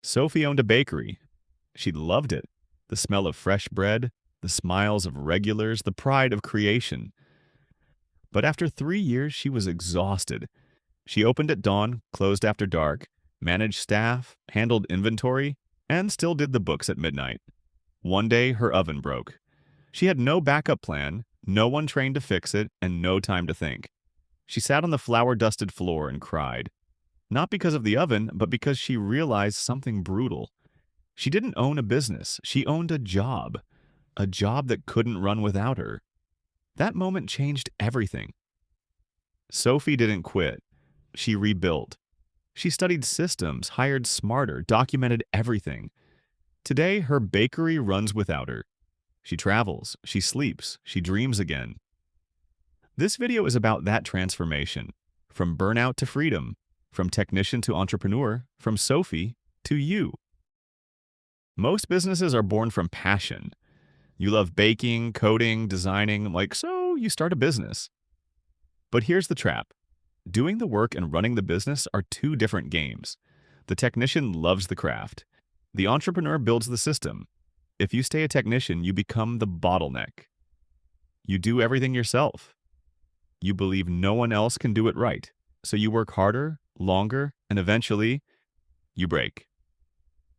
Sophie owned a bakery. She loved it. The smell of fresh bread, the smiles of regulars, the pride of creation. But after 3 years, she was exhausted. She opened at dawn, closed after dark, managed staff, handled inventory, and still did the books at midnight. One day, her oven broke. She had no backup plan, no one trained to fix it, and no time to think. She sat on the flour-dusted floor and cried. Not because of the oven, but because she realized something brutal. She didn't own a business. She owned a job that couldn't run without her. That moment changed everything. Sophie didn't quit. She rebuilt. She studied systems, hired smarter, documented everything. Today, her bakery runs without her. She travels, she sleeps, she dreams again. This video is about that transformation, from burnout to freedom, from technician to entrepreneur, from Sophie to you. Most businesses are born from passion. You love baking, coding, designing, so you start a business. But here's the trap. Doing the work and running the business are two different games. The technician loves the craft. The entrepreneur builds the system. If you stay a technician, you become the bottleneck. You do everything yourself. You believe no one else can do it right, so you work harder, longer, and eventually, you break.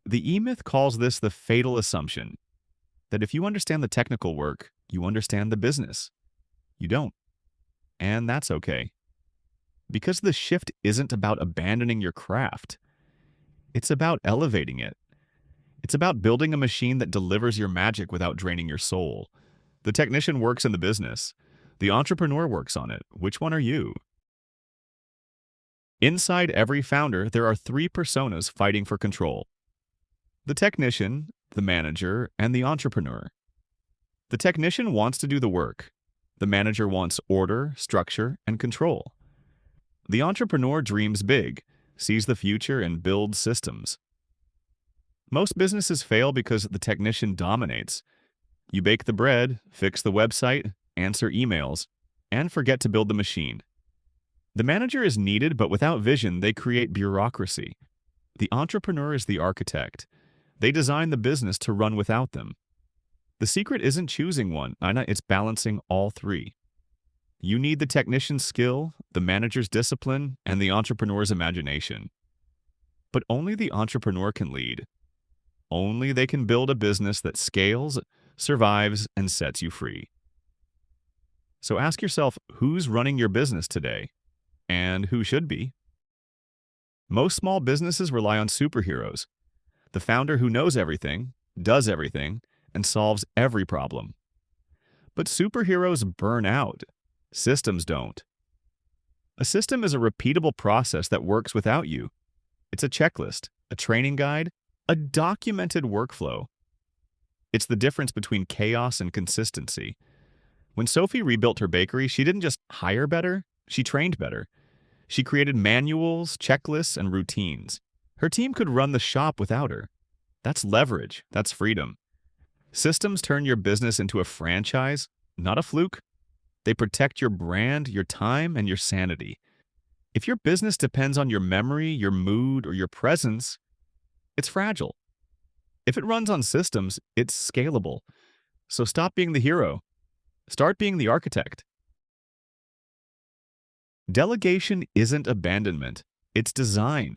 The E-Myth calls this the fatal assumption, that if you understand the technical work, you understand the business. You don't. And that's okay. Because the shift isn't about abandoning your craft. It's about elevating it. It's about building a machine that delivers your magic without draining your soul. The technician works in the business. The entrepreneur works on it. Which one are you? Inside every founder, there are three personas fighting for control. The technician, the manager, and the entrepreneur. The technician wants to do the work. The manager wants order, structure, and control. The entrepreneur dreams big, sees the future, and builds systems. Most businesses fail because the technician dominates. You bake the bread, fix the website, answer emails, and forget to build the machine. The manager is needed, but without vision, they create bureaucracy. The entrepreneur is the architect. They design the business to run without them. The secret isn't choosing one, it's balancing all three. You need the technician's skill, the manager's discipline, and the entrepreneur's imagination. But only the entrepreneur can lead. Only they can build a business that scales, survives, and sets you free. So ask yourself, who's running your business today? And who should be? Most small businesses rely on superheroes. The founder who knows everything, does everything, and solves every problem. But superheroes burn out. Systems don't. A system is a repeatable process that works without you. It's a checklist, a training guide, a documented workflow. It's the difference between chaos and consistency. When Sophie rebuilt her bakery, she didn't just hire better, she trained better. She created manuals, checklists, and routines. Her team could run the shop without her. That's leverage. That's freedom. Systems turn your business into a franchise, not a fluke. They protect your brand, your time, and your sanity. If your business depends on your memory, your mood, or your presence, it's fragile. If it runs on systems, it's scalable. So stop being the hero. Start being the architect. Delegation isn't abandonment. It's design.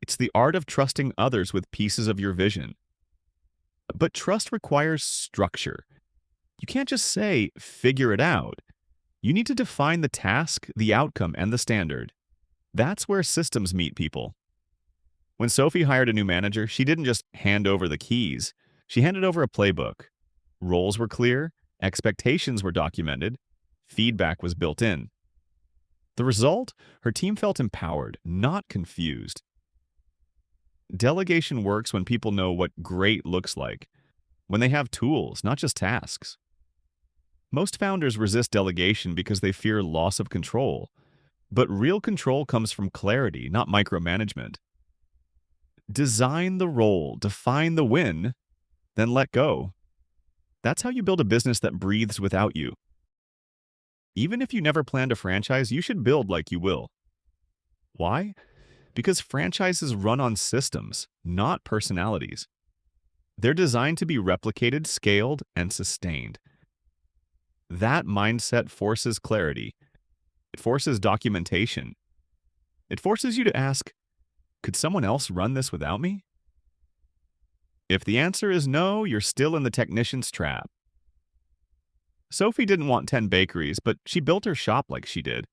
It's the art of trusting others with pieces of your vision. But trust requires structure. You can't just say, figure it out. You need to define the task, the outcome, and the standard. That's where systems meet people. When Sophie hired a new manager, she didn't just hand over the keys. She handed over a playbook. Roles were clear, expectations were documented, feedback was built in. The result? Her team felt empowered, not confused. Delegation works when people know what great looks like, when they have tools, not just tasks. Most founders resist delegation because they fear loss of control, but real control comes from clarity, not micromanagement. Design the role, define the win, then let go. That's how you build a business that breathes without you. Even if you never planned a franchise, you should build like you will. Why? Because franchises run on systems, not personalities. They're designed to be replicated, scaled, and sustained. That mindset forces clarity. It forces documentation. It forces you to ask, could someone else run this without me? If the answer is no, you're still in the technician's trap. Sophie didn't want 10 bakeries, but she built her shop like she did.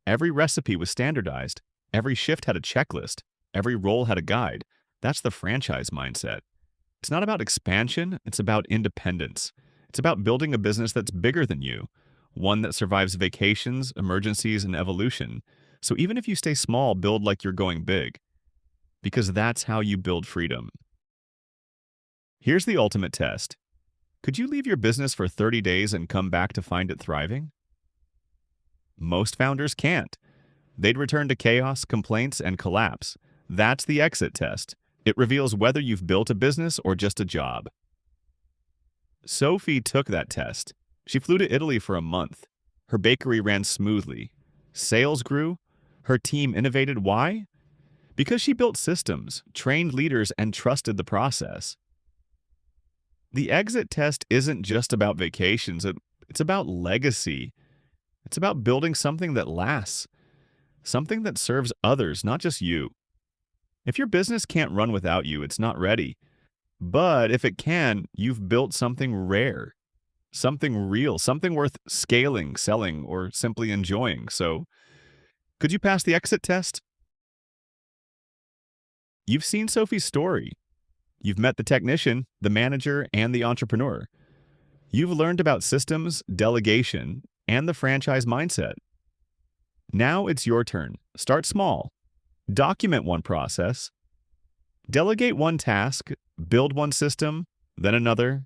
Every recipe was standardized. Every shift had a checklist. Every role had a guide. That's the franchise mindset. It's not about expansion, it's about independence. It's about building a business that's bigger than you, one that survives vacations, emergencies, and evolution. So even if you stay small, build like you're going big. Because that's how you build freedom. Here's the ultimate test. Could you leave your business for 30 days and come back to find it thriving? Most founders can't. They'd return to chaos, complaints, and collapse. That's the exit test. It reveals whether you've built a business or just a job. Sophie took that test. She flew to Italy for a month. Her bakery ran smoothly. Sales grew. Her team innovated. Why? Because she built systems, trained leaders, and trusted the process. The exit test isn't just about vacations. It's about legacy. It's about building something that lasts, something that serves others, not just you. If your business can't run without you, it's not ready. But if it can, you've built something rare, something real, something worth scaling, selling, or simply enjoying. So, could you pass the exit test? You've seen Sophie's story. You've met the technician, the manager, and the entrepreneur. You've learned about systems, delegation, and the franchise mindset. Now it's your turn. Start small. Document one process. Delegate one task. Build one system, then another,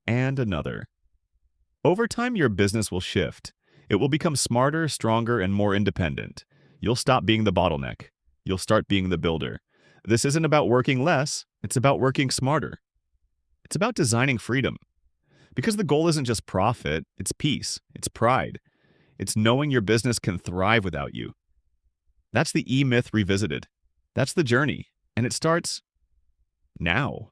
and another. Over time, your business will shift. It will become smarter, stronger, and more independent. You'll stop being the bottleneck. You'll start being the builder. This isn't about working less. It's about working smarter. It's about designing freedom. Because the goal isn't just profit, it's peace, it's pride. It's knowing your business can thrive without you. That's the E-Myth revisited. That's the journey, and it starts now.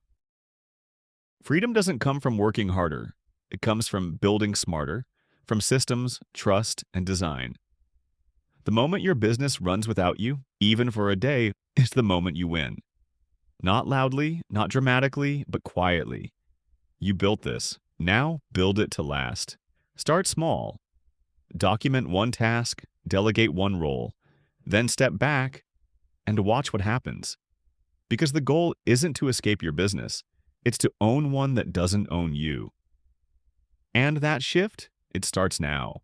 Freedom doesn't come from working harder. It comes from building smarter, from systems, trust, and design. The moment your business runs without you, even for a day, is the moment you win. Not loudly, not dramatically, but quietly. You built this. Now build it to last. Start small. Document one task, delegate one role, then step back and watch what happens. Because the goal isn't to escape your business. It's to own one that doesn't own you. And that shift, it starts now.